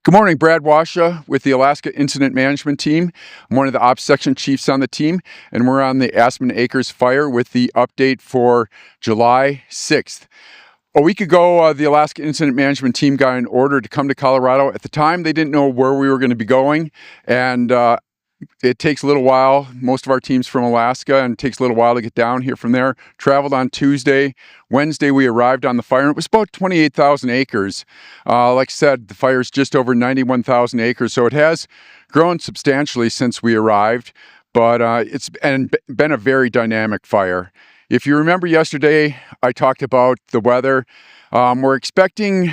Good morning, Brad Washa with the Alaska Incident Management Team. I'm one of the Ops Section Chiefs on the team, and we're on the Aspen Acres Fire with the update for July 6th. A week ago, the Alaska Incident Management Team got an order to come to Colorado. At the time, they didn't know where we were going to be going, and it takes a little while. Most of our team's from Alaska, and it takes a little while to get down here from there. Traveled on Tuesday. Wednesday, we arrived on the fire, and it was about 28,000 acres. Like I said, the fire's just over 91,000 acres, so it has grown substantially since we arrived, but it's been a very dynamic fire. If you remember yesterday, I talked about the weather. We're expecting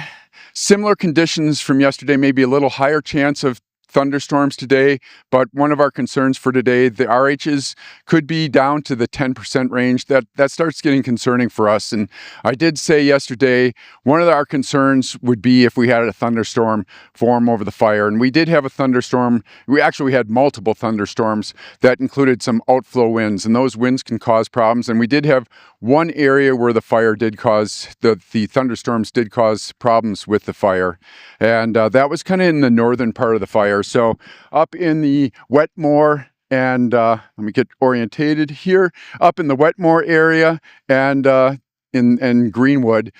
similar conditions from yesterday, maybe a little higher chance of thunderstorms today, but one of our concerns for today, the RHs could be down to the 10% range. That starts getting concerning for us. And I did say yesterday, one of our concerns would be if we had a thunderstorm form over the fire. And we did have a thunderstorm. We had multiple thunderstorms that included some outflow winds, and those winds can cause problems. And we did have one area where the fire did cause, the thunderstorms did cause problems with the fire. And that was kind of in the northern part of the fire. So up in the Wetmore and let me get orientated here, up in the Wetmore area and in Greenwood,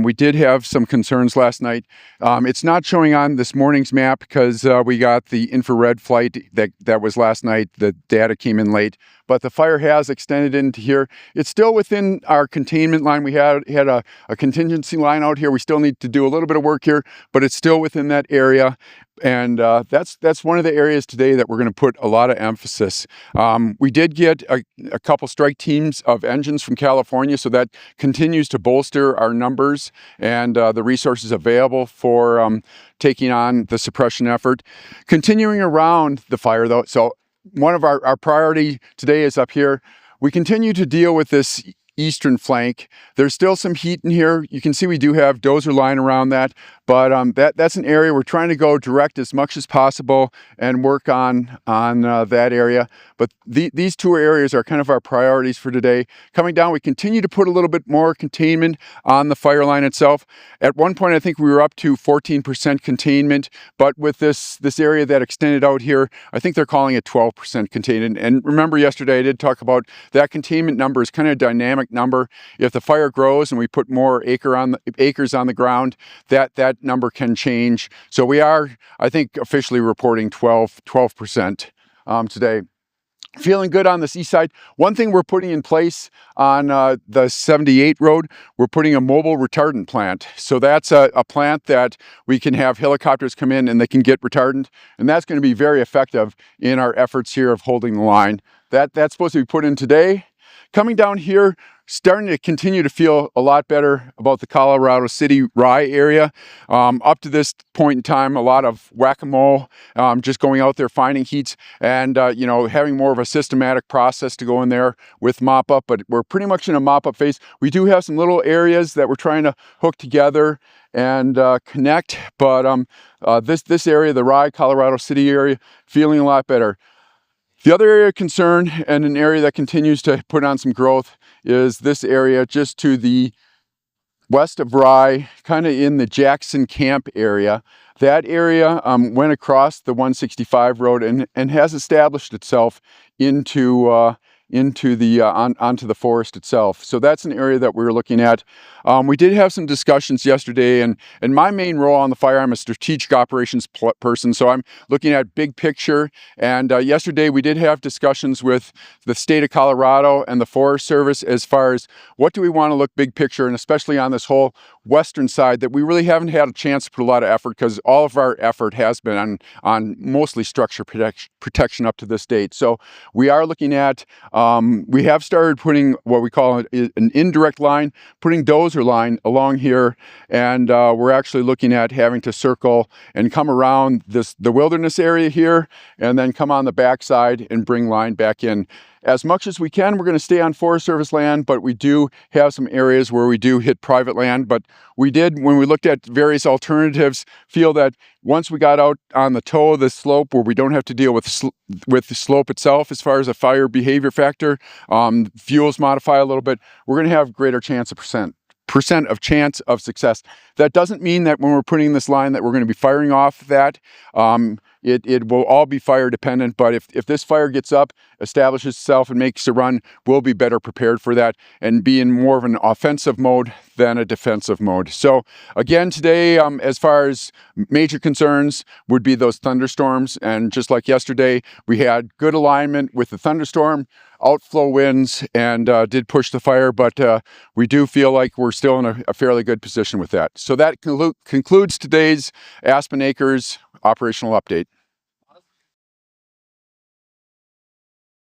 we did have some concerns last night. It's not showing on this morning's map because we got the infrared flight that was last night. The data came in late, but the fire has extended into here. It's still within our containment line. We had a contingency line out here. We still need to do a little bit of work here, but it's still within that area. And that's one of the areas today that we're going to put a lot of emphasis. We did get a couple strike teams of engines from California, so that continues to bolster our numbers and the resources available for taking on the suppression effort. Continuing around the fire, though, so one of our priority today is up here. We continue to deal with this eastern flank. There's still some heat in here. You can see we do have dozer line around that, but that's an area we're trying to go direct as much as possible and work on that area. But these two areas are kind of our priorities for today. Coming down, we continue to put a little bit more containment on the fire line itself. At one point, I think we were up to 14% containment, but with this area that extended out here, I think they're calling it 12% containment. And remember yesterday, I did talk about that containment number is kind of a dynamic number. If the fire grows and we put more acres on the ground, that number can change. So we are, I think, officially reporting 12% today. Feeling good on this east side. One thing we're putting in place on the 78 road, we're putting a mobile retardant plant. So that's a plant that we can have helicopters come in and they can get retardant. And that's going to be very effective in our efforts here of holding the line. That's supposed to be put in today. Coming down here, starting to continue to feel a lot better about the Colorado City Rye area. Up to this point in time, a lot of whack-a-mole, just going out there finding heats and having more of a systematic process to go in there with mop-up, but we're pretty much in a mop-up phase. We do have some little areas that we're trying to hook together and connect, but this area, the Rye, Colorado City area, feeling a lot better. The other area of concern and an area that continues to put on some growth is this area just to the west of Rye, kind of in the Jackson Camp area. That area went across the 165 road and has established itself onto the forest itself. So that's an area that we're looking at. We did have some discussions yesterday, and my main role on the fire, I'm a strategic operations person, so I'm looking at big picture. And yesterday we did have discussions with the state of Colorado and the Forest Service as far as what do we want to look big picture, and especially on this whole western side that we really haven't had a chance to put a lot of effort, because all of our effort has been on mostly structure protection up to this date. So we are looking at we have started putting what we call an indirect line, putting dozer line along here, and we're actually looking at having to circle and come around the wilderness area here, and then come on the backside and bring line back in. As much as we can, we're going to stay on Forest Service land, but we do have some areas where we do hit private land. But we did, when we looked at various alternatives, feel that once we got out on the toe of the slope where we don't have to deal with the slope itself as far as a fire behavior factor, fuels modify a little bit, we're going to have greater chance of percent percent of chance of success. That doesn't mean that when we're putting this line that we're going to be firing off that. It will all be fire dependent, but if this fire gets up, establishes itself and makes a run, we'll be better prepared for that and be in more of an offensive mode than a defensive mode. So again, today, as far as major concerns would be those thunderstorms. And just like yesterday, we had good alignment with the thunderstorm, outflow winds, and did push the fire, but we do feel like we're still in a fairly good position with that. So that concludes today's Aspen Acres operational update.